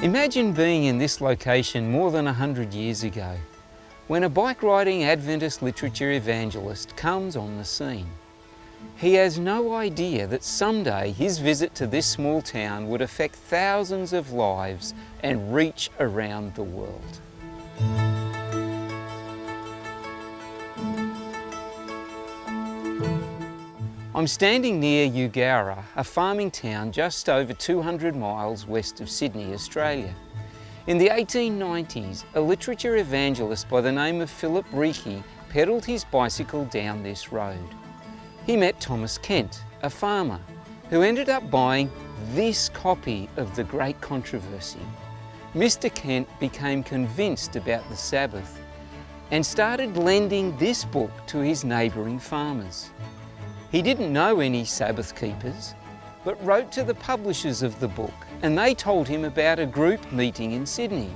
Imagine being in this location more than 100 years ago, when a bike-riding Adventist literature evangelist comes on the scene. He has no idea that someday his visit to this small town would affect thousands of lives and reach around the world. I'm standing near Eugowra, a farming town just over 200 miles west of Sydney, Australia. In the 1890s, a literature evangelist by the name of Philip Reiki pedalled his bicycle down this road. He met Thomas Kent, a farmer, who ended up buying this copy of The Great Controversy. Mr. Kent became convinced about the Sabbath and started lending this book to his neighbouring farmers. He didn't know any Sabbath keepers, but wrote to the publishers of the book, and they told him about a group meeting in Sydney.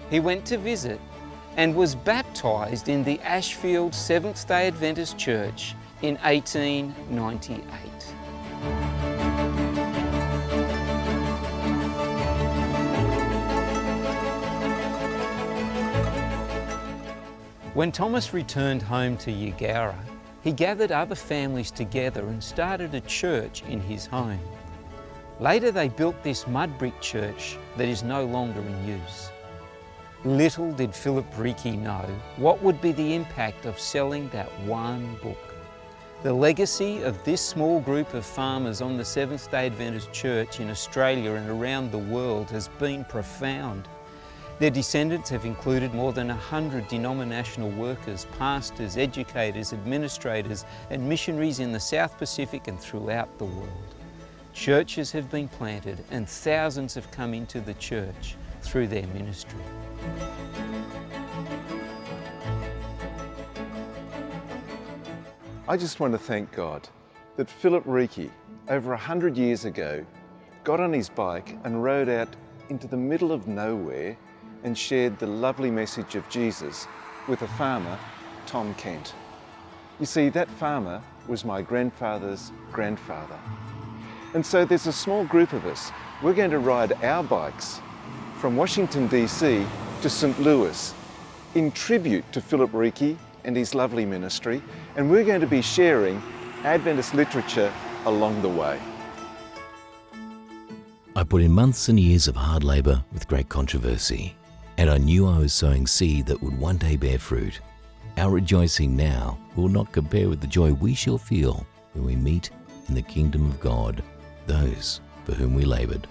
He went to visit and was baptised in the Ashfield Seventh-day Adventist Church in 1898. When Thomas returned home to Eugowra, he gathered other families together and started a church in his home. Later they built this mud brick church that is no longer in use. Little did Philip Reiki know what would be the impact of selling that one book. The legacy of this small group of farmers on the Seventh-day Adventist Church in Australia and around the world has been profound. Their descendants have included more than 100 denominational workers, pastors, educators, administrators and missionaries in the South Pacific and throughout the world. Churches have been planted and thousands have come into the church through their ministry. I just want to thank God that Philip Reiki, over 100 years ago, got on his bike and rode out into the middle of nowhere and shared the lovely message of Jesus with a farmer, Tom Kent. You see, that farmer was my grandfather's grandfather. And so there's a small group of us. We're going to ride our bikes from Washington, DC to St. Louis in tribute to Philip Reiki and his lovely ministry, and we're going to be sharing Adventist literature along the way. I put in months and years of hard labour with great controversy, and I knew I was sowing seed that would one day bear fruit. Our rejoicing now will not compare with the joy we shall feel when we meet in the kingdom of God those for whom we laboured.